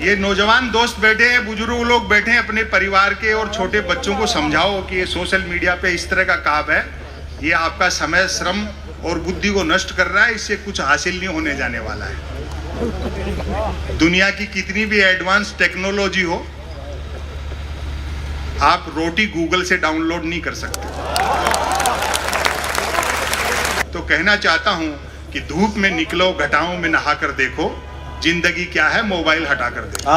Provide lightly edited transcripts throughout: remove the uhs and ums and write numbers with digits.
ये नौजवान दोस्त बैठे हैं, बुजुर्ग लोग बैठे हैं, अपने परिवार के और छोटे बच्चों को समझाओ कि ये सोशल मीडिया पे इस तरह का काम है, ये आपका समय, श्रम और बुद्धि को नष्ट कर रहा है, इससे कुछ हासिल नहीं होने जाने वाला है। दुनिया की कितनी भी एडवांस टेक्नोलॉजी हो, आप रोटी गूगल से डाउनलोड नहीं कर सकते। तो कहना चाहता हूं कि धूप में निकलो, घटाओं में नहा कर देखो, जिंदगी क्या है मोबाइल हटा कर देखो।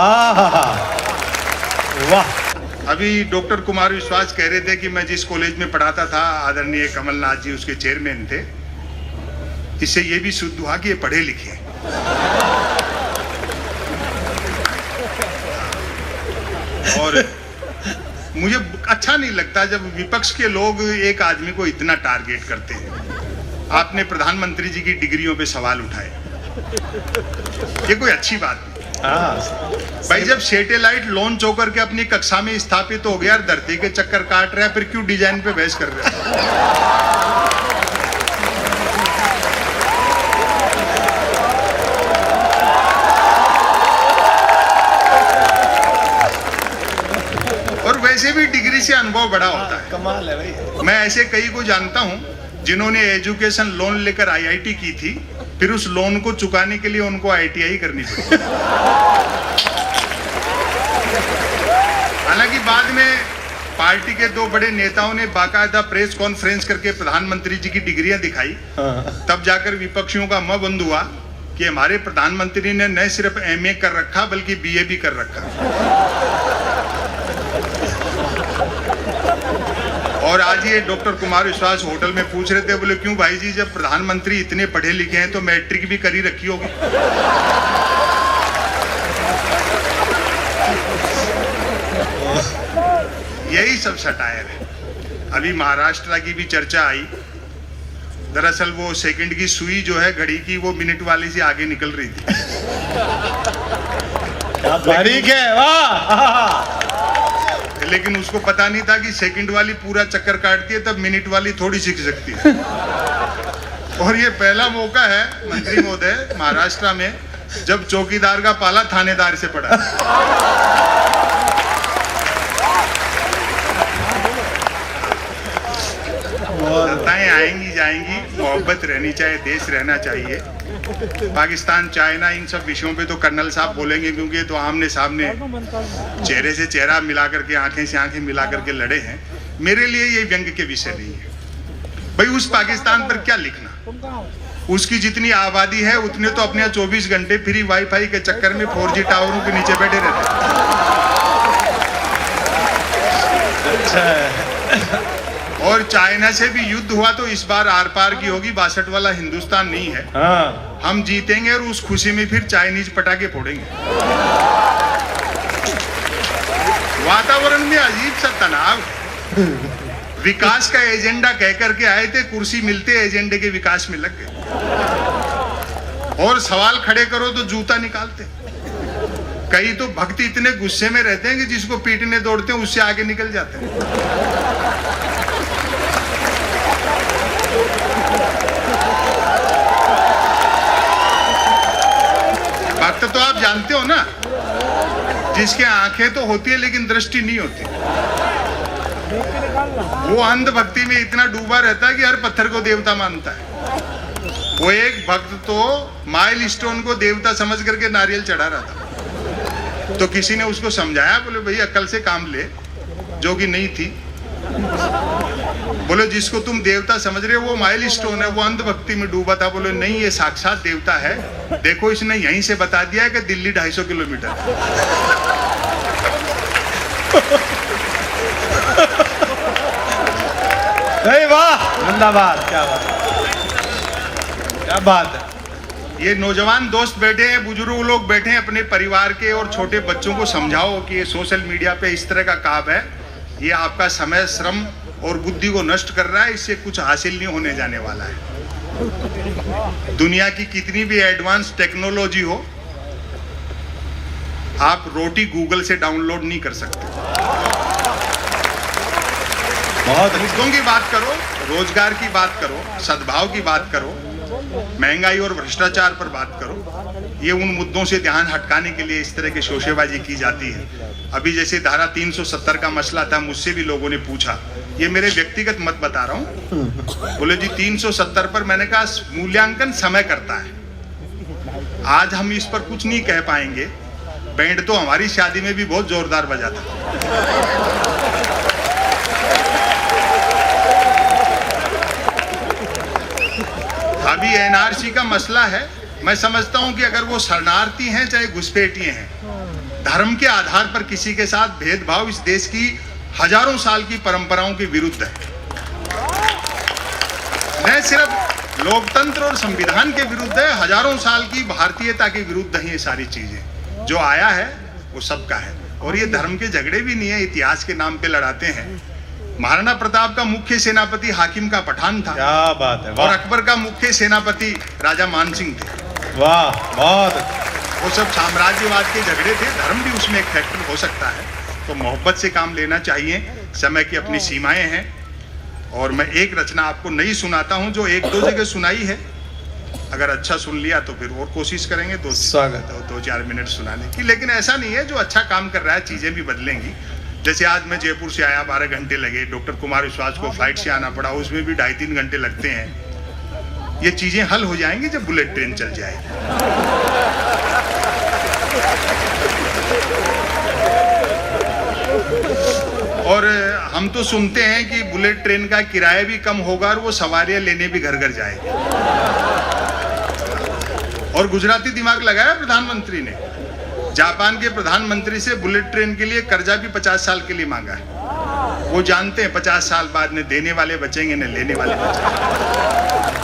वाह। अभी डॉक्टर कुमार विश्वास कह रहे थे कि मैं जिस कॉलेज में पढ़ाता था, आदरणीय कमलनाथ जी उसके चेयरमैन थे। इससे ये भी शुद्ध हुआ कि ये पढ़े लिखे हैं। और मुझे अच्छा नहीं लगता जब विपक्ष के लोग एक आदमी को इतना टारगेट करते हैं। आपने प्रधानमंत्री जी की डिग्रियों पे सवाल उठाए, ये कोई अच्छी बात नहीं। भाई जब सैटेलाइट लॉन्च होकर के अपनी कक्षा में स्थापित हो गया, धरती के चक्कर काट रहा है, फिर क्यों डिजाइन पे बहस कर रहे हैं? और वैसे भी डिग्री से अनुभव बड़ा होता है। कमाल है भाई। मैं ऐसे कई को जानता हूं जिन्होंने एजुकेशन लोन लेकर आईआईटी की थी, फिर उस लोन को चुकाने के लिए उनको आईटीआई करनी पड़ी। हालांकि बाद में पार्टी के दो बड़े नेताओं ने बाकायदा प्रेस कॉन्फ्रेंस करके प्रधानमंत्री जी की डिग्रियां दिखाई, तब जाकर विपक्षियों का मुंह बंद हुआ कि हमारे प्रधानमंत्री ने न सिर्फ एमए कर रखा बल्कि बीए भी कर रखा। और आज ये डॉक्टर कुमार विश्वास होटल में पूछ रहे थे, बोले क्यों भाई जी, जब प्रधानमंत्री इतने पढ़े लिखे हैं तो मैट्रिक भी करी रखी होगी। यही सब सटायर है। अभी महाराष्ट्र की भी चर्चा आई। दरअसल वो सेकंड की सुई जो है घड़ी की, वो मिनट वाली से आगे निकल रही थी। क्या बारीक है, वाह। लेकिन उसको पता नहीं था कि सेकंड वाली पूरा चक्कर काटती है, तब मिनट वाली थोड़ी सीख सकती है। और ये पहला मौका है मंत्री महोदय महाराष्ट्र में जब चौकीदार का पाला थानेदार से पड़ा। सत्ताएं आएंगी जाएंगी, मोहब्बत रहनी चाहिए, देश रहना चाहिए। पाकिस्तान, चाइना, इन सब विषयों पे तो कर्नल साहब बोलेंगे, क्योंकि तो आमने सामने चेहरे से चेहरा मिला करके, आंखें से आंखें मिला करके लड़े हैं। मेरे लिए ये व्यंग के विषय नहीं है। भाई उस पाकिस्तान पर क्या लिखना, उसकी जितनी आबादी है उतने तो अपने 24 घंटे फ्री वाईफाई के चक्कर में 4G टावरों के नीचे बैठे रहते हैं। और चाइना से भी युद्ध हुआ तो इस बार आर पार की होगी, 62 वाला हिंदुस्तान नहीं है। हम जीतेंगे और उस खुशी में फिर चाइनीज पटाखे फोड़ेंगे। वातावरण में अजीब सा तनाव। विकास का एजेंडा कह करके आए थे, कुर्सी मिलते एजेंडे के विकास में लग गए। और सवाल खड़े करो तो जूता निकालते। कई तो भक्त इतने गुस्से में रहते हैं कि जिसको पीटने दौड़ते हैं उससे आगे निकल जाते हैं। भक्त तो आप जानते हो ना, जिसके आंखें तो होती है लेकिन दृष्टि नहीं होती। वो अंध भक्ति में इतना डूबा रहता है कि हर पत्थर को देवता मानता है। वो एक भक्त तो माइलस्टोन को देवता समझ करके नारियल चढ़ा रहा था। तो किसी ने उसको समझाया, बोले भाई अक्ल से काम ले, जो कि नहीं थी। बोले जिसको तुम देवता समझ रहे हो वो माइलस्टोन है, वो अंधभक्ति में डूबा था। बोले नहीं, ये साक्षात देवता है। देखो इसने यहीं से बता दिया है कि दिल्ली 250 किलोमीटर। वाह, जिंदाबाद। क्या बात है। ये नौजवान दोस्त बैठे हैं, बुजुर्ग लोग बैठे हैं, अपने परिवार के और छोटे बच्चों को समझाओ कि ये सोशल मीडिया पे इस तरह का काम है, ये आपका समय, श्रम और बुद्धि को नष्ट कर रहा है, इससे कुछ हासिल नहीं होने जाने वाला है। दुनिया की कितनी भी एडवांस टेक्नोलॉजी हो, आप रोटी गूगल से डाउनलोड नहीं कर सकते। बहुत मुद्दों की बात करो, रोजगार की बात करो, सद्भाव की बात करो, महंगाई और भ्रष्टाचार पर बात करो, ये उन मुद्दों से ध्यान हटकाने के लिए इस तरह की शोशेबाजी की जाती है। अभी जैसे धारा 370 का मसला था, मुझसे भी लोगों ने पूछा, ये मेरे व्यक्तिगत मत बता रहा हूँ। बोले जी 370 पर, मैंने कहा मूल्यांकन समय करता है, आज हम इस पर कुछ नहीं कह पाएंगे। बैंड तो हमारी शादी में भी बहुत जोरदार बजा था। अभी एनआरसी का मसला है, मैं समझता हूं कि अगर वो शरणार्थी हैं चाहे घुसपैठिए हैं, धर्म के आधार पर किसी के साथ भेदभाव इस देश की हजारों साल की परंपराओं के विरुद्ध है। न सिर्फ लोकतंत्र और संविधान के विरुद्ध है, हजारों साल की भारतीयता के विरुद्ध है। ये सारी चीजें जो आया है वो सबका है, और ये धर्म के झगड़े भी नहीं है, इतिहास के नाम पे लड़ाते हैं। महाराणा प्रताप का मुख्य सेनापति हाकिम का पठान था, क्या बात है, और अकबर का मुख्य सेनापति राजा मानसिंह थे। वाह, बहुत। वो सब साम्राज्यवाद के झगड़े थे, धर्म भी उसमें एक फैक्टर हो सकता है। तो मोहब्बत से काम लेना चाहिए, समय की अपनी सीमाएं हैं। और मैं एक रचना आपको नहीं सुनाता हूं जो एक दो जगह सुनाई है, अगर अच्छा सुन लिया तो फिर और कोशिश करेंगे दो चार मिनट सुनाने की। लेकिन ऐसा नहीं है, जो अच्छा काम कर रहा है चीजें भी बदलेंगी। जैसे आज मैं जयपुर से आया, 12 घंटे लगे, डॉक्टर कुमार विश्वास को फ्लाइट से आना पड़ा, उसमें भी 2.5-3 घंटे लगते हैं। ये चीजें हल हो जाएंगी जब बुलेट ट्रेन चल जाएगी। और हम तो सुनते हैं कि बुलेट ट्रेन का किराया भी कम होगा और वो सवारियां लेने भी घर घर जाएगी। और गुजराती दिमाग लगाया प्रधानमंत्री ने, जापान के प्रधानमंत्री से बुलेट ट्रेन के लिए कर्जा भी 50 साल के लिए मांगा है। वो जानते हैं 50 साल बाद न देने वाले बचेंगे न लेने वाले बचेंगे।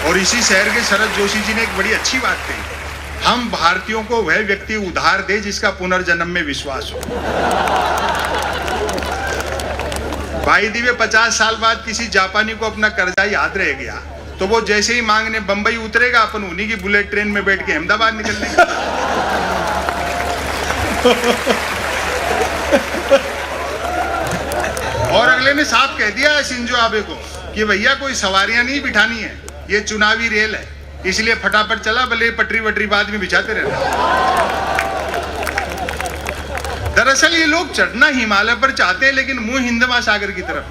और इसी शहर के शरद जोशी जी ने एक बड़ी अच्छी बात कही, हम भारतीयों को वह व्यक्ति उधार दे जिसका पुनर्जन्म में विश्वास हो। भाई दिवे 50 साल बाद किसी जापानी को अपना कर्जा याद रह गया तो वो जैसे ही मांगने बंबई उतरेगा, अपन उन्हीं की बुलेट ट्रेन में बैठ के अहमदाबाद निकलने। और अगले ने साफ कह दिया है शिंजो आबे को कि भैया कोई सवारियां नहीं बिठानी है, ये चुनावी रेल है, इसलिए फटाफट चला, भले पटरी वटरी बाद में बिछाते रहना। दरअसल ये लोग चढ़ना हिमालय पर चाहते हैं लेकिन मुंह हिंद महासागर की तरफ।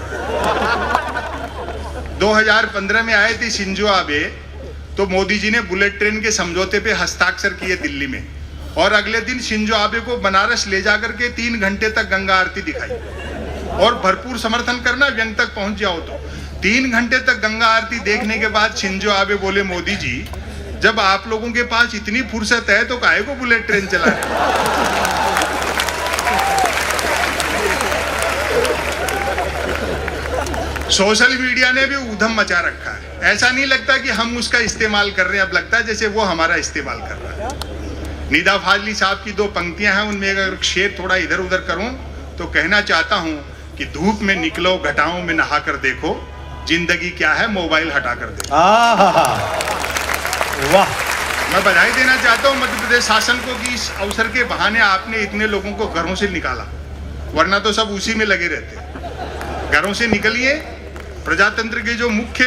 2015 में आए थे शिंजो आबे, तो मोदी जी ने बुलेट ट्रेन के समझौते पे हस्ताक्षर किए दिल्ली में, और अगले दिन शिंजो आबे को बनारस ले जाकर के 3 घंटे तक गंगा आरती दिखाई। और भरपूर समर्थन करना, व्यंग तक पहुंच जाओ तो 3 घंटे तक गंगा आरती देखने के बाद शिंजो आबे बोले, मोदी जी जब आप लोगों के पास इतनी फुर्सत है तो काहे को बुलेट ट्रेन चला रहे। सोशल मीडिया ने भी ऊधम मचा रखा है। ऐसा नहीं लगता कि हम उसका इस्तेमाल कर रहे हैं, अब लगता है जैसे वो हमारा इस्तेमाल कर रहा है। निदा फाजली साहब की 2 पंक्तियां हैं, उनमें अगर शेर थोड़ा इधर उधर करूं तो कहना चाहता हूं कि धूप में निकलो घटाओं में नहा कर देखो, जिंदगी क्या है मोबाइल हटा कर देखो। वाह। मैं बधाई देना चाहता हूं मध्य प्रदेश शासन को कि इस अवसर के बहाने आपने इतने लोगों को घरों से निकाला, वरना तो सब उसी में लगे रहते। घरों से निकलिए, प्रजातंत्र के जो मुख्य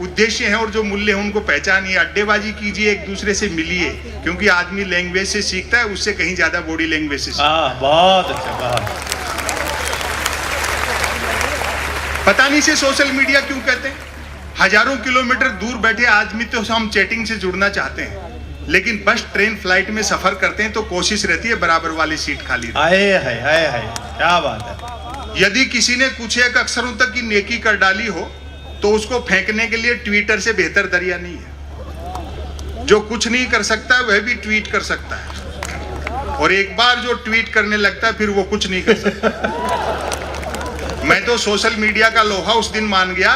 उद्देश्य हैं और जो मूल्य हैं उनको पहचानिए, अड्डेबाजी कीजिए, एक दूसरे से मिलिए, क्योंकि आदमी लैंग्वेज से सीखता है, उससे कहीं ज्यादा बॉडी लैंग्वेज से सीखता है। बहुत अच्छा, बहुत। पता नहीं से सोशल मीडिया क्यों कहते हैं। हजारों किलोमीटर दूर बैठे आदमी तो हम चैटिंग से जुड़ना चाहते हैं, लेकिन बस ट्रेन फ्लाइट में सफर करते हैं तो कोशिश रहती है बराबर वाली सीट खाली रहे। क्या बात है। यदि किसी ने कुछ एक अक्षरों तक की नेकी कर डाली हो तो उसको फेंकने के लिए ट्विटर से बेहतर दरिया नहीं है। जो कुछ नहीं कर सकता वह भी ट्वीट कर सकता है, और एक बार जो ट्वीट करने लगता है फिर वो कुछ नहीं कर सकता। मैं तो सोशल मीडिया का लोहा उस दिन मान गया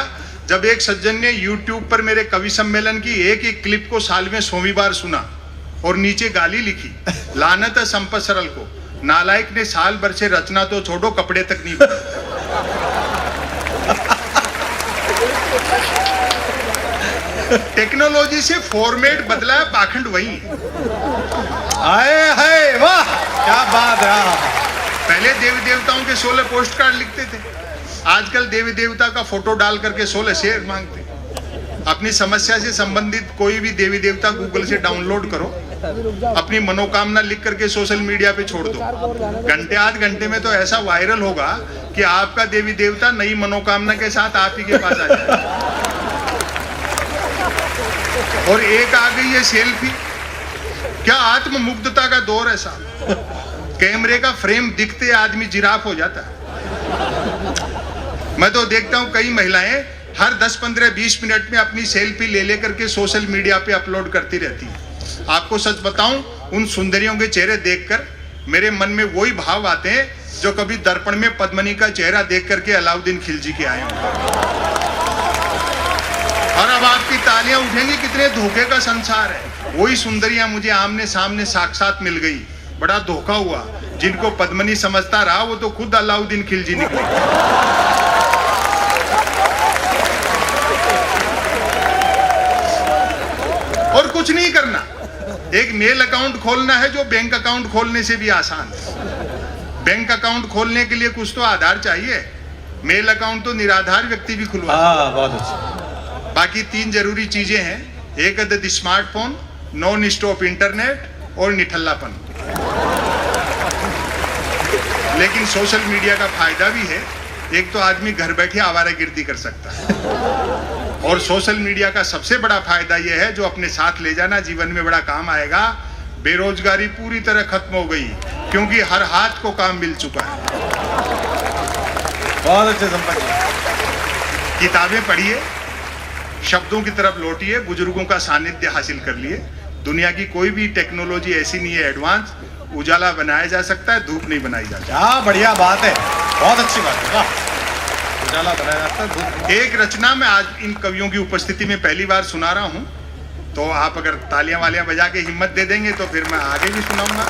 जब एक सज्जन ने YouTube पर मेरे कवि सम्मेलन की एक क्लिप को साल में 100वीं बार सुना और नीचे गाली लिखी, लानत है संपत सरल को, नालायक ने साल भर से रचना तो छोड़ो कपड़े तक नहीं बने। टेक्नोलॉजी से फॉर्मेट बदला है, पाखंड वही है। वाह क्या बात है। पहले देवी देवताओं के 16 पोस्ट कार्ड लिखते थे, आजकल देवी देवता का फोटो डाल करके 16 शेयर मांगते। अपनी समस्या से संबंधित कोई भी देवी देवता गूगल से डाउनलोड करो, अपनी मनोकामना लिख करके सोशल मीडिया पे छोड़ दो, घंटे आध घंटे में तो ऐसा वायरल होगा कि आपका देवी देवता नई मनोकामना के साथ आप ही के पास आ जाए। और एक आ गई है सेल्फी, क्या आत्ममुग्धता का दौर है साहब, कैमरे का फ्रेम दिखते आदमी जिराफ हो जाता है। मैं तो देखता हूं कई महिलाएं हर 10, 15, 20 मिनट में अपनी सेल्फी ले लेकर के सोशल मीडिया पे अपलोड करती रहती है। आपको सच बताऊं, उन सुंदरियों के चेहरे देखकर मेरे मन में वही भाव आते हैं जो कभी दर्पण में पद्मनी का चेहरा देख करके अलाउद्दीन खिलजी के आए हों। और अब आपकी तालियां उठेंगी, कितने धोखे का संसार है। वही सुंदरियां मुझे आमने सामने साक्षात मिल गई, बड़ा धोखा हुआ। जिनको पद्मनी समझता रहा वो तो खुद अलाउद्दीन खिलजी निकले। और कुछ नहीं करना, एक मेल अकाउंट खोलना है जो बैंक अकाउंट खोलने से भी आसान है। बैंक अकाउंट खोलने के लिए कुछ तो आधार चाहिए, मेल अकाउंट तो निराधार व्यक्ति भी खुलवा। बहुत अच्छा। बाकी 3 जरूरी चीजें हैं, एक है स्मार्टफोन, नॉन स्टॉप इंटरनेट और निठल्लापन। लेकिन सोशल मीडिया का फायदा भी है, एक तो आदमी घर बैठे आवारागर्दी कर सकता है, और सोशल मीडिया का सबसे बड़ा फायदा यह है जो अपने साथ ले जाना जीवन में बड़ा काम आएगा। बेरोजगारी पूरी तरह खत्म हो गई क्योंकि हर हाथ को काम मिल चुका है। बहुत अच्छे संपत्ति। किताबें पढ़िए, शब्दों की तरफ लौटिए, बुजुर्गों का सानिध्य हासिल कर लिए। दुनिया की कोई भी टेक्नोलॉजी ऐसी नहीं है एडवांस, उजाला बनाया जा सकता है, धूप नहीं बनाई जा सकती। क्या बढ़िया बात है, बहुत अच्छी बात है, वाह। उजाला बनाया जाता है, धूप। एक रचना मैं आज इन कवियों की उपस्थिति में पहली बार सुना रहा हूं, तो आप अगर तालियां वालियां बजा के हिम्मत दे देंगे तो फिर मैं आगे भी सुनाऊंगा।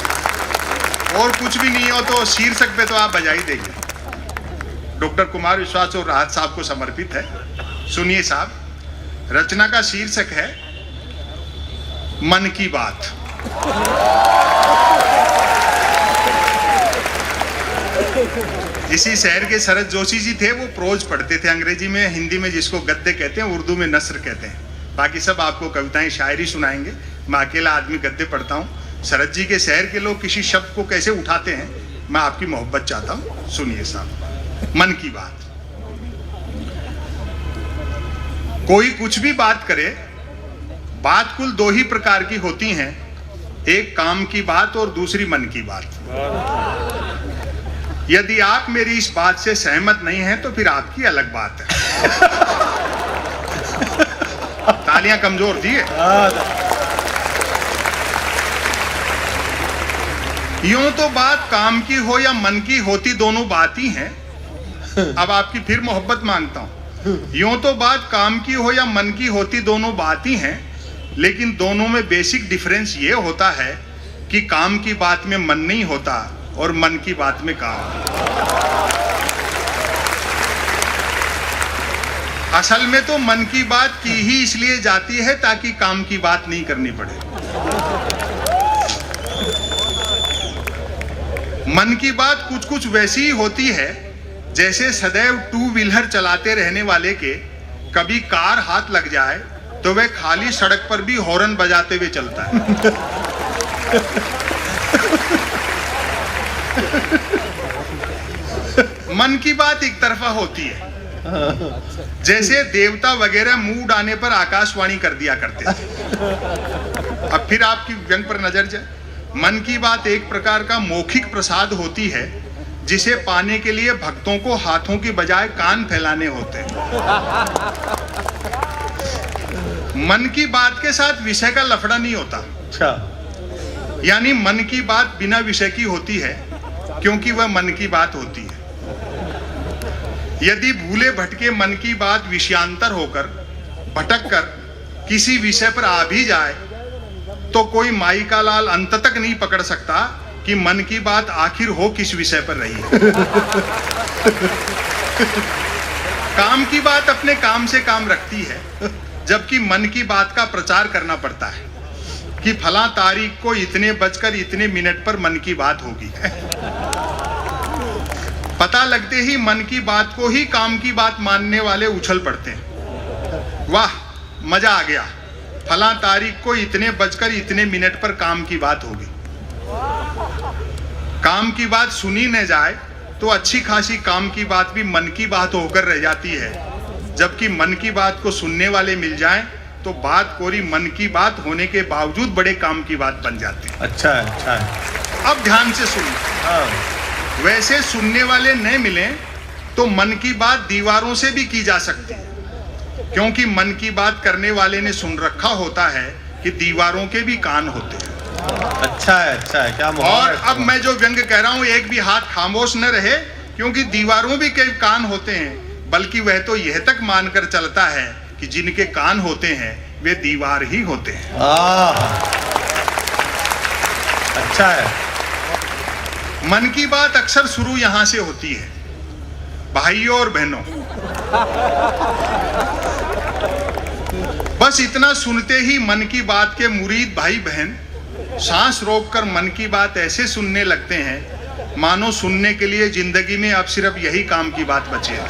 और कुछ भी नहीं हो तो शीर्षक पे तो आप बजा ही देंगे। डॉक्टर कुमार विश्वास और राहत साहब को समर्पित है। सुनिए साहब, रचना का शीर्षक है मन की बात। इसी शहर के शरद जोशी जी थे, वो प्रोज पढ़ते थे अंग्रेजी में, हिंदी में जिसको गद्य कहते हैं, उर्दू में नस्र कहते हैं। बाकी सब आपको कविताएं शायरी सुनाएंगे, मैं अकेला आदमी गद्य पढ़ता हूँ। शरद जी के शहर के लोग किसी शब्द को कैसे उठाते हैं, मैं आपकी मोहब्बत चाहता हूँ। सुनिए साहब, मन की बात। कोई कुछ भी बात करे, बात कुल 2 ही प्रकार की होती हैं, एक काम की बात और दूसरी मन की बात। यदि आप मेरी इस बात से सहमत नहीं हैं तो फिर आपकी अलग बात है। तालियां कमजोर थी। यूं तो बात काम की हो या मन की होती, दोनों बात ही हैं। अब आपकी फिर मोहब्बत मांगता हूं। यूं तो बात काम की हो या मन की होती, दोनों बात ही हैं, लेकिन दोनों में बेसिक डिफरेंस ये होता है कि काम की बात में मन नहीं होता और मन की बात में काम। असल में तो मन की बात की ही इसलिए जाती है ताकि काम की बात नहीं करनी पड़े। मन की बात कुछ कुछ वैसी ही होती है जैसे सदैव 2 व्हीलर चलाते रहने वाले के कभी कार हाथ लग जाए तो वह खाली सड़क पर भी हॉर्न बजाते हुए चलता है। मन की बात एक तरफा होती है, जैसे देवता वगैरह मूड आने पर आकाशवाणी कर दिया करते थे। अब फिर आपकी व्यंग पर नजर जाए। मन की बात एक प्रकार का मौखिक प्रसाद होती है जिसे पाने के लिए भक्तों को हाथों की बजाय कान फैलाने होते हैं। मन की बात के साथ विषय का लफड़ा नहीं होता। अच्छा, यानी मन की बात बिना विषय की होती है क्योंकि वह मन की बात होती है। यदि भूले भटके मन की बात विषयांतर होकर भटक कर किसी विषय पर आ भी जाए तो कोई माई का लाल अंत तक नहीं पकड़ सकता कि मन की बात आखिर हो किस विषय पर रही है। काम की बात अपने काम से काम रखती है, जबकि मन की बात का प्रचार करना पड़ता है कि फला तारीख को इतने बजकर इतने मिनट पर मन की बात होगी। पता लगते ही मन की बात को ही काम की बात मानने वाले उछल पड़ते हैं। वाह, मजा आ गया, फला तारीख को इतने बजकर इतने मिनट पर काम की बात होगी। काम की बात सुनी न जाए तो अच्छी खासी काम की बात भी मन की बात होकर रह जाती है, जबकि मन की बात को सुनने वाले मिल जाएं तो बात कोरी मन की बात होने के बावजूद बड़े काम की बात बन जाती है। अच्छा है, अच्छा है। अब ध्यान से सुनिए। वैसे सुनने वाले न मिले तो मन की बात दीवारों से भी की जा सकती है, क्योंकि मन की बात करने वाले ने सुन रखा होता है कि दीवारों के भी कान होते हैं। अच्छा है, अच्छा है। क्या और अब मैं जो व्यंग कह रहा हूं, एक भी हाथ खामोश न रहे, क्योंकि दीवारों भी कई कान होते हैं, बल्कि वह तो यह तक मानकर चलता है कि जिनके कान होते हैं वे दीवार ही होते हैं। अच्छा है। मन की बात अक्सर शुरू यहां से होती है। भाइयों और बहनों, बस इतना सुनते ही मन की बात के मुरीद भाई बहन सांस रोककर मन की बात ऐसे सुनने लगते हैं मानो सुनने के लिए जिंदगी में अब सिर्फ यही काम की बात बची है।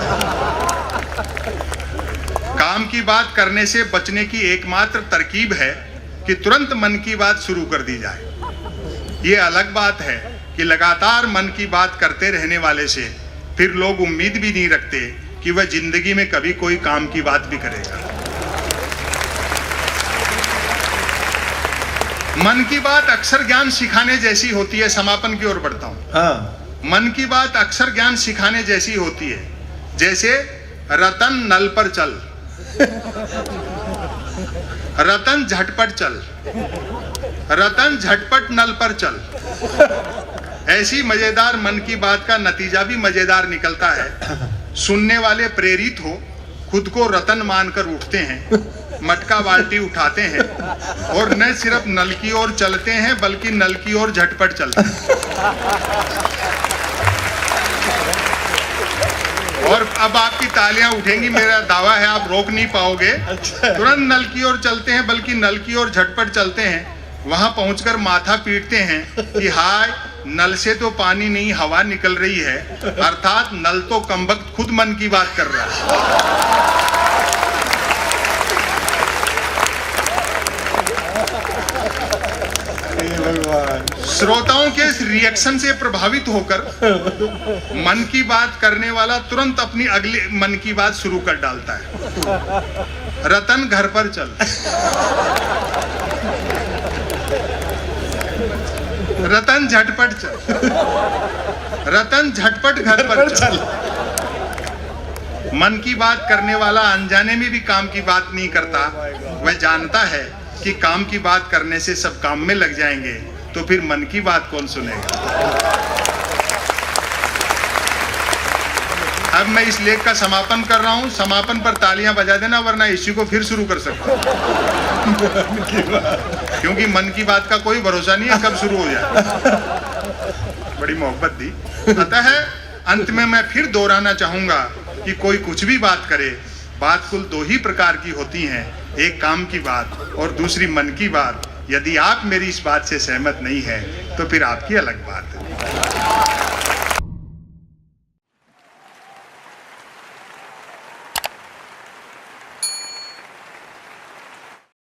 काम की बात करने से बचने की एकमात्र तरकीब है कि तुरंत मन की बात शुरू कर दी जाए। ये अलग बात है कि लगातार मन की बात करते रहने वाले से फिर लोग उम्मीद भी नहीं रखते कि वह जिंदगी में कभी कोई काम की बात भी करेगा। मन की बात अक्सर ज्ञान सिखाने जैसी होती है। समापन की ओर बढ़ता हूं। मन की बात अक्सर ज्ञान सिखाने जैसी होती है, जैसे रतन नल पर चल, रतन झटपट चल, रतन झटपट नल पर चल। ऐसी मजेदार मन की बात का नतीजा भी मजेदार निकलता है। सुनने वाले प्रेरित हो, खुद को रतन मानकर उठते हैं, मटका बाल्टी उठाते हैं और न सिर्फ नल की ओर चलते हैं बल्कि नल की ओर झटपट चलते हैं। और अब आपकी तालियां उठेंगी, मेरा दावा है आप रोक नहीं पाओगे। तुरंत नल की ओर चलते हैं बल्कि नल की ओर झटपट चलते हैं। वहां पहुंचकर माथा पीटते हैं कि हाय, नल से तो पानी नहीं हवा निकल रही है, अर्थात नल तो कमबख्त खुद मन की बात कर रहा है। श्रोताओं के इस रिएक्शन से प्रभावित होकर मन की बात करने वाला तुरंत अपनी अगली मन की बात शुरू कर डालता है। रतन घर पर चल, रतन झटपट चल, रतन झटपट घर पर चल। मन की बात करने वाला अनजाने में भी काम की बात नहीं करता। वह जानता है कि काम की बात करने से सब काम में लग जाएंगे, तो फिर मन की बात कौन सुनेगा। अब मैं इस लेख का समापन कर रहा हूं। समापन पर तालियां बजा देना, वरना इसी को फिर शुरू कर सकता हूं। क्योंकि मन की बात का कोई भरोसा नहीं है कब शुरू हो जाए। बड़ी मोहब्बत दी। अतः अंत में मैं फिर दोहराना चाहूंगा कि कोई कुछ भी बात करे, बात कुल दो ही प्रकार की होती हैं, एक काम की बात और दूसरी मन की बात। यदि आप मेरी इस बात से सहमत नहीं है तो फिर आपकी अलग बात है।